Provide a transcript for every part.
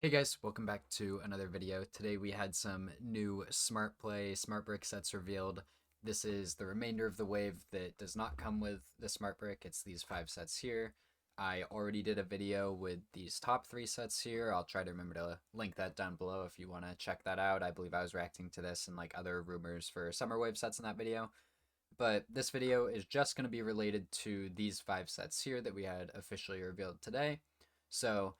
Hey guys, welcome back to another video. Today we had some new Smart Play Smart Brick sets revealed. This is the remainder of the wave that does not come with the Smart Brick. It's these 5 sets here. I already did a video with these top 3 sets here. I'll try to remember to link that down below if you want to check that out. I believe I was reacting to this and like other rumors for Summer Wave sets in that video. But this video is just going to be related to these 5 sets here that we had officially revealed today. So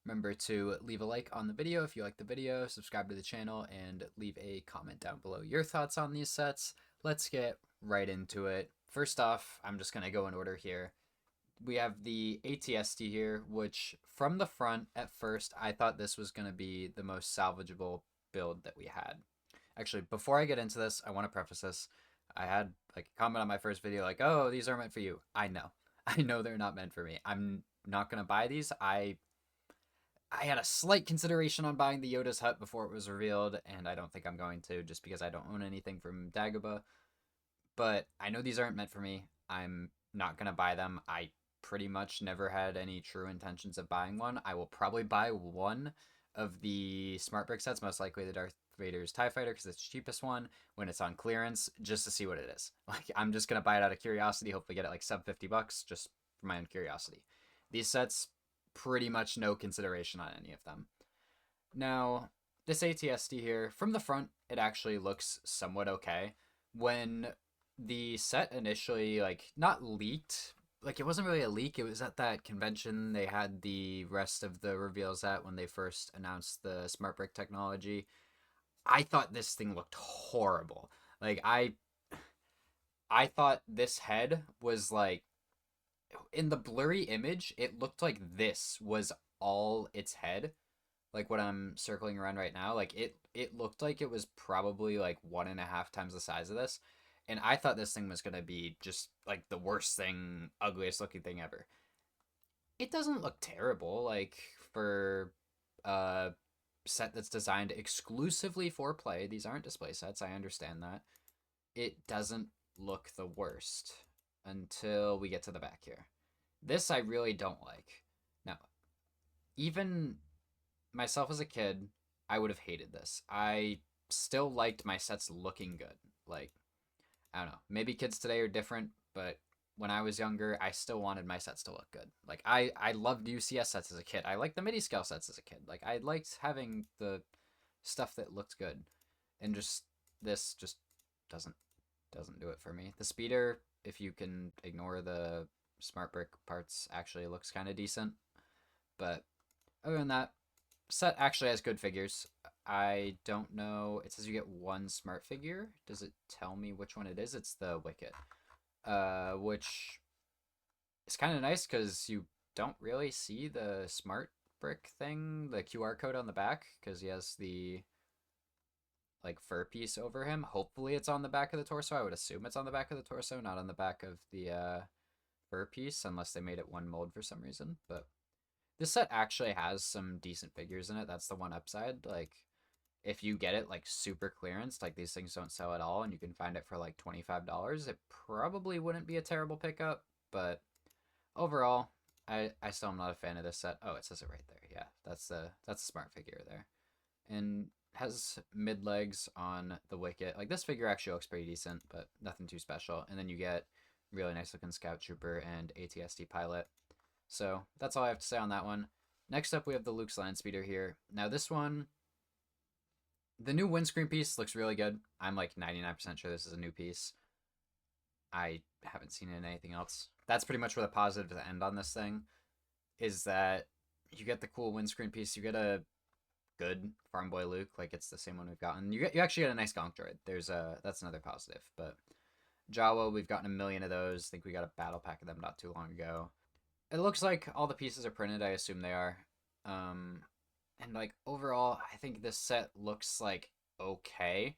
remember to leave a like on the video if you like the video, subscribe to the channel, and leave a comment down below your thoughts on these sets. Let's get right into it. First off, I'm just going to go in order here. We have the ATST here, which from the front at first, I thought this was going to be the most salvageable build that we had. Actually, before I get into this, I want to preface this. I had like a comment on my first video like, "Oh, these are meant for you." I know. I know they're not meant for me. I'm not going to buy these. I had a slight consideration on buying the Yoda's Hut before it was revealed, and I don't think I'm going to just because I don't own anything from Dagobah. But I know these aren't meant for me. I'm not going to buy them. I pretty much never had any true intentions of buying one. I will probably buy one of the Smart Brick sets, most likely the Darth Vader's TIE Fighter because it's the cheapest one when it's on clearance, just to see what it is. Like, I'm just going to buy it out of curiosity, hopefully get it like sub $50 just for my own curiosity. These sets, pretty much no consideration on any of them. Now, this ATSD here, from the front, it actually looks somewhat okay. When the set initially, like, not leaked, like, it wasn't really a leak, it was at that convention they had the rest of the reveals at when they first announced the Smart Brick technology. I thought this thing looked horrible. Like, I thought this head was like in the blurry image, it looked like this was all its head, like what I'm circling around right now. Like it looked like it was probably like 1.5 times the size of this, and I thought this thing was gonna be just like the worst thing, ugliest looking thing ever. It doesn't look terrible, like for a set that's designed exclusively for play. These aren't display sets. I understand that. It doesn't look the worst until we get to the back here. This I really don't like. Now, even myself as a kid, I would have hated this. I still liked my sets looking good. Like, I don't know. Maybe kids today are different, but when I was younger, I still wanted my sets to look good. Like I loved UCS sets as a kid. I liked the MIDI scale sets as a kid. Like I liked having the stuff that looked good. And just this just doesn't doesn't do it for me. The speeder, if you can ignore the smart brick parts, actually looks kind of decent. But other than that, set actually has good figures. I don't know. It says you get one smart figure. Does it tell me which one it is? It's the Wicket, which is kind of nice because you don't really see the smart brick thing, the QR code on the back, because he has the like fur piece over him. Hopefully, it's on the back of the torso. I would assume it's on the back of the torso, not on the back of the fur piece, unless they made it one mold for some reason. But this set actually has some decent figures in it. That's the one upside. Like, if you get it like super clearance, like these things don't sell at all, and you can find it for like $25, it probably wouldn't be a terrible pickup. But overall, I still am not a fan of this set. Oh, it says it right there. Yeah, that's a smart figure there, and has mid legs on the Wicket. Like this figure actually looks pretty decent, but nothing too special. And then you get really nice looking Scout Trooper and ATST pilot. So that's all I have to say on that one. Next up, we have the Luke's Land Speeder here. Now, this one, the new windscreen piece looks really good. I'm like 99% sure this is a new piece. I haven't seen it in anything else. That's pretty much where the positives end on this thing, is that you get the cool windscreen piece. You get a good Farm Boy Luke, like it's the same one we've gotten. You actually get a nice Gonk Droid. That's another positive. But Jawa, we've gotten a million of those. I think we got a battle pack of them not too long ago. It looks like all the pieces are printed. I assume they are. Um, and like overall, I think this set looks like okay.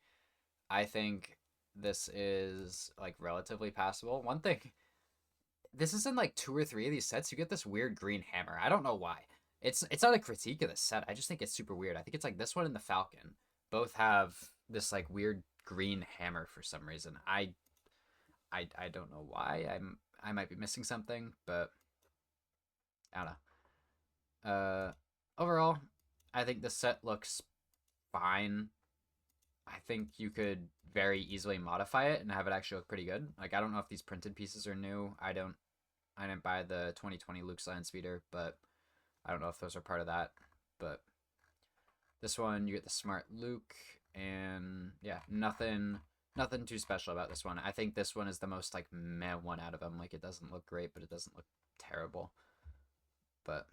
I think this is like relatively passable. One thing, this is in like 2 or 3 of these sets. You get this weird green hammer. I don't know why. It's not a critique of the set. I just think it's super weird. I think it's like this one and the Falcon both have this like weird green hammer for some reason. I don't know why. I might be missing something, but I don't know. Overall, I think the set looks fine. I think you could very easily modify it and have it actually look pretty good. Like, I don't know if these printed pieces are new. I didn't buy the 2020 Luke's Land Speeder, but I don't know if those are part of that. But this one, you get the Smart Luke, and yeah, nothing too special about this one. I think this one is the most like meh one out of them. Like, it doesn't look great, but it doesn't look terrible. But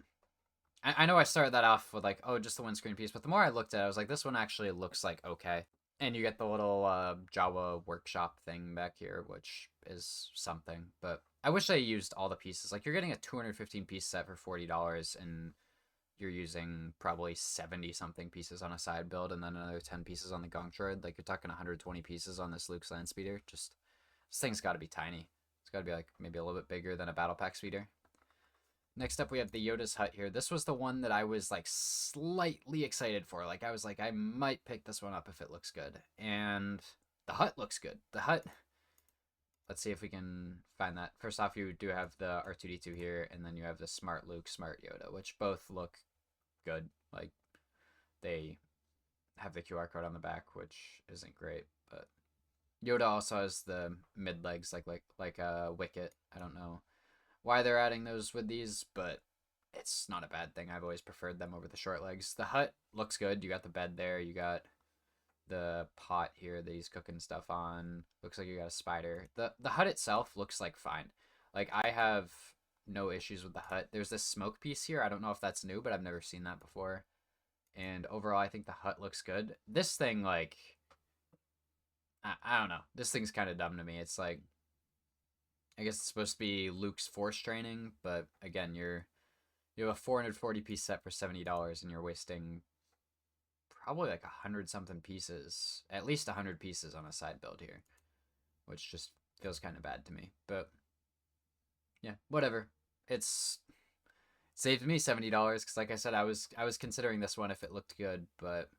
I know I started that off with like, oh, just the windscreen piece, but the more I looked at it, I was like, this one actually looks like okay. And you get the little Jawa workshop thing back here, which is something. But I wish I used all the pieces. Like, you're getting a 215 piece set for $40, and you're using probably 70 something pieces on a side build, and then another 10 pieces on the Gong Droid. Like, you're talking 120 pieces on this Luke's Land Speeder. Just, this thing's got to be tiny. It's got to be like maybe a little bit bigger than a Battle Pack Speeder. Next up, we have the Yoda's Hut here. This was the one that I was like slightly excited for. Like, I was like, I might pick this one up if it looks good. And the hut looks good. The hut, let's see if we can find that. First off, you do have the R2-D2 here, and then you have the Smart Luke, Smart Yoda, which both look good. Like, they have the QR code on the back, which isn't great, but Yoda also has the mid legs, like a Wicket. I don't know why they're adding those with these, but it's not a bad thing. I've always preferred them over the short legs. The hut looks good. You got the bed there. You got the pot here that he's cooking stuff on. Looks like you got a spider. The hut itself looks like fine. Like, I have no issues with the hut. There's this smoke piece here. I don't know if that's new, but I've never seen that before. And overall, I think the hut looks good. This thing, like, I don't know. This thing's kind of dumb to me. It's like, I guess it's supposed to be Luke's Force training, but again, you have a 440 piece set for $70, and you're wasting probably like 100 something pieces, at least 100 pieces on a side build here, which just feels kind of bad to me. But yeah, whatever. It saved me $70 because, like I said, I was considering this one if it looked good, but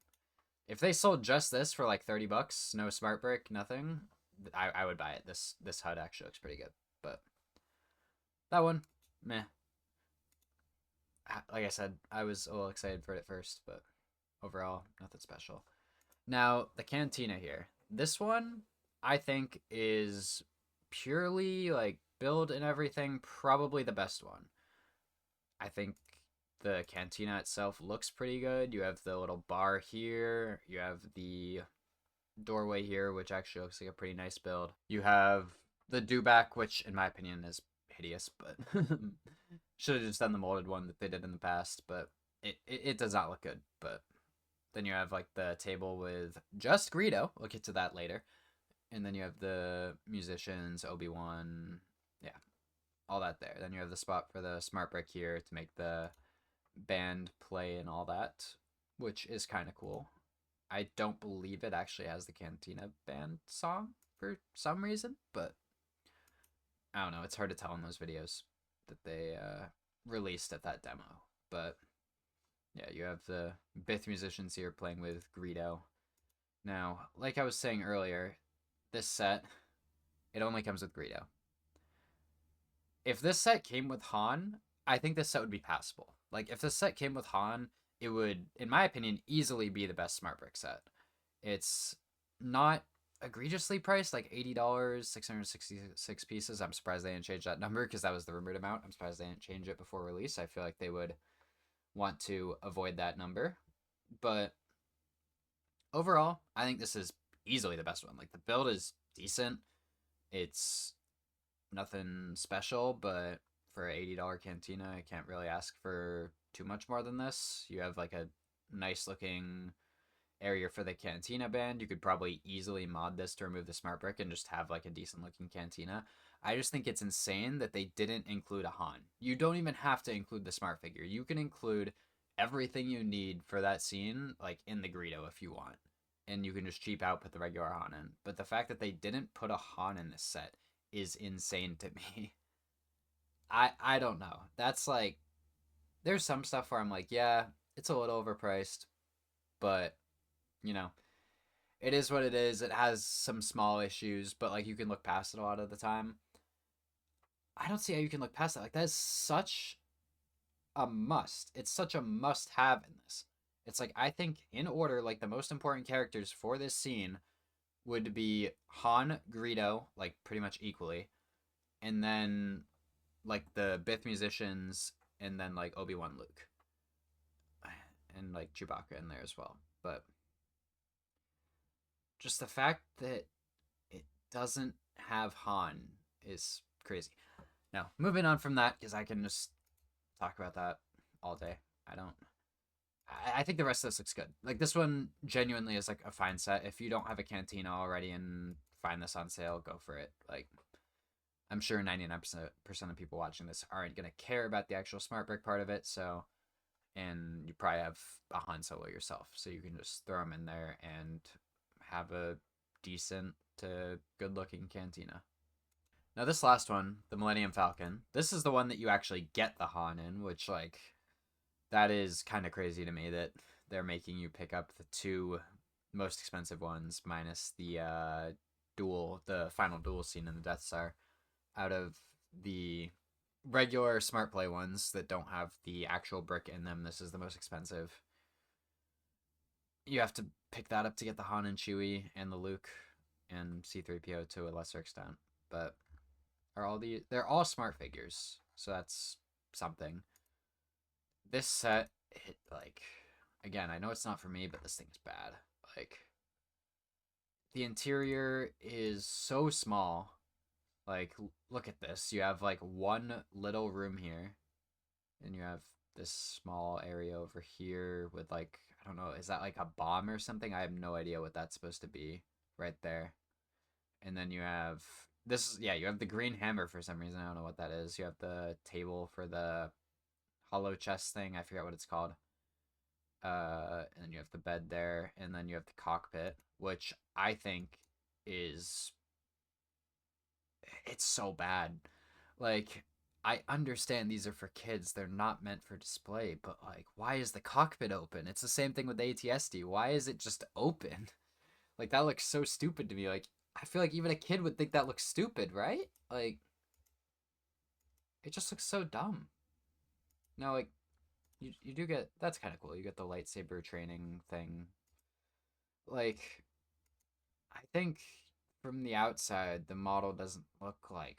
if they sold just this for like $30, no smart brick, nothing, I would buy it. This HUD actually looks pretty good. But that one, meh. Like I said, I was a little excited for it at first, but overall, nothing special. Now, the Cantina here. This one, I think, is purely, like, build and everything, probably the best one. I think the Cantina itself looks pretty good. You have the little bar here. You have the doorway here, which actually looks like a pretty nice build. You have the dewback, which in my opinion is hideous, but should have just done the molded one that they did in the past, but it does not look good. But then you have like the table with just Greedo. We'll get to that later. And then you have the musicians, Obi-Wan, yeah, all that there. Then you have the spot for the smart brick here to make the band play and all that, which is kind of cool. I don't believe it actually has the Cantina band song for some reason, but I don't know. It's hard to tell in those videos that they released at that demo. But yeah, you have the Bith musicians here playing with Greedo. Now, like I was saying earlier, this set, it only comes with Greedo. If this set came with Han, I think this set would be passable. Like, if this set came with Han, it would, in my opinion, easily be the best smart brick set. It's not egregiously priced, like $80, 666 pieces. I'm surprised they didn't change that number because that was the rumored amount. I'm surprised they didn't change it before release. I feel like they would want to avoid that number. But overall, I think this is easily the best one. Like, the build is decent. It's nothing special, but for an $80 Cantina, I can't really ask for too much more than this. You have like a nice looking area for the Cantina band. You could probably easily mod this to remove the smart brick and just have like a decent looking Cantina. I just think it's insane that they didn't include a Han. You don't even have to include the smart figure. You can include everything you need for that scene, like in the Greedo if you want. And you can just cheap out, put the regular Han in. But the fact that they didn't put a Han in this set is insane to me. I don't know. That's like, there's some stuff where I'm like, yeah, it's a little overpriced, but you know, it is what it is. It has some small issues, but like you can look past it a lot of the time. I don't see how you can look past that. Like, that is such a must. It's such a must have in this. It's like, I think in order, like the most important characters for this scene would be Han, Greedo, like pretty much equally, and then like the Bith musicians, and then like Obi-Wan, Luke, and like Chewbacca in there as well. But just the fact that it doesn't have Han is crazy. Now, moving on from that, because I can just talk about that all day. I don't. I think the rest of this looks good. Like this one genuinely is like a fine set. If you don't have a Cantina already and find this on sale, go for it. Like I'm sure 99% of people watching this aren't gonna care about the actual smart brick part of it. So, and you probably have a Han Solo yourself, so you can just throw them in there and have a decent to good looking Cantina. Now this last one, the Millennium Falcon, this is the one that you actually get the Han in, which like that is kind of crazy to me that they're making you pick up the two most expensive ones minus the the final duel scene in the Death Star out of the regular smart play ones that don't have the actual brick in them. This is the most expensive. You have to pick that up to get the Han and Chewie and the Luke and C-3PO to a lesser extent, but they're all smart figures, so that's something. This set, it like, again, I know it's not for me, but this thing is bad. Like, the interior is so small. Like, look at this. You have like one little room here, and you have this small area over here with like, I don't know, is that like a bomb or something? I have no idea what that's supposed to be right there. And then you have this, yeah, you have the green hammer for some reason. I don't know what that is. You have the table for the hollow chest thing. I forget what it's called. And then you have the bed there, and then you have the cockpit, which I think is it's so bad. Like I understand these are for kids; they're not meant for display. But like, why is the cockpit open? It's the same thing with the ATSD. Why is it just open? Like that looks so stupid to me. Like I feel like even a kid would think that looks stupid, right? Like it just looks so dumb. Now, like you do get that's kind of cool. You get the lightsaber training thing. Like I think from the outside the model doesn't look like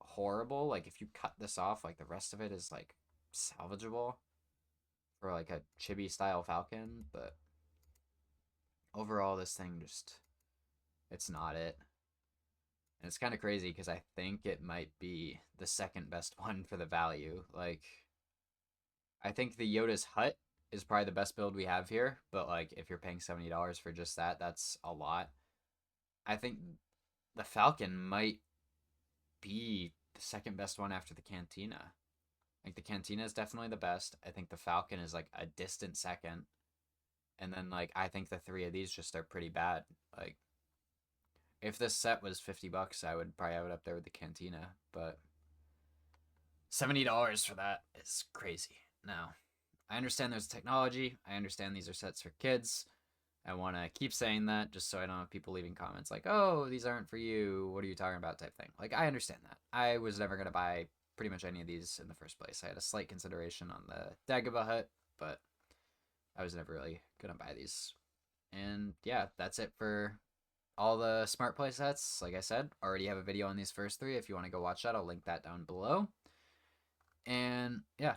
horrible. Like if you cut this off, like the rest of it is like salvageable for like a chibi style Falcon, but overall this thing just it's not it. And it's kind of crazy because I think it might be the second best one for the value. Like I think the Yoda's hut is probably the best build we have here, but like if you're paying $70 for just that, that's a lot. I think the Falcon might be the second best one after the Cantina. Like the Cantina is definitely the best. I think the Falcon is like a distant second. And then like I think the three of these just are pretty bad. Like if this set was $50, I would probably have it up there with the Cantina, but $70 for that is crazy. Now, I understand there's technology. I understand these are sets for kids. I want to keep saying that just so I don't have people leaving comments like, oh, these aren't for you. What are you talking about? Type thing. Like, I understand that. I was never going to buy pretty much any of these in the first place. I had a slight consideration on the Dagobah hut, but I was never really going to buy these. And yeah, that's it for all the smart play sets. Like I said, already have a video on these first three. If you want to go watch that, I'll link that down below. And yeah,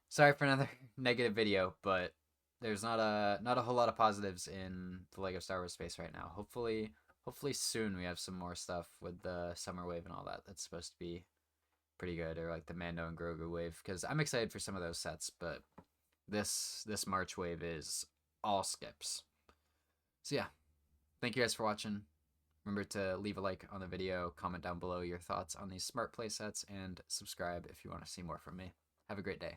sorry for another negative video, but there's not a whole lot of positives in the Lego Star Wars space right now. Hopefully soon we have some more stuff with the Summer Wave and all that. That's supposed to be pretty good, or like the Mando and Grogu wave, because I'm excited for some of those sets, but this March wave is all skips. So yeah, thank you guys for watching. Remember to leave a like on the video, comment down below your thoughts on these smart play sets, and subscribe if you want to see more from me. Have a great day.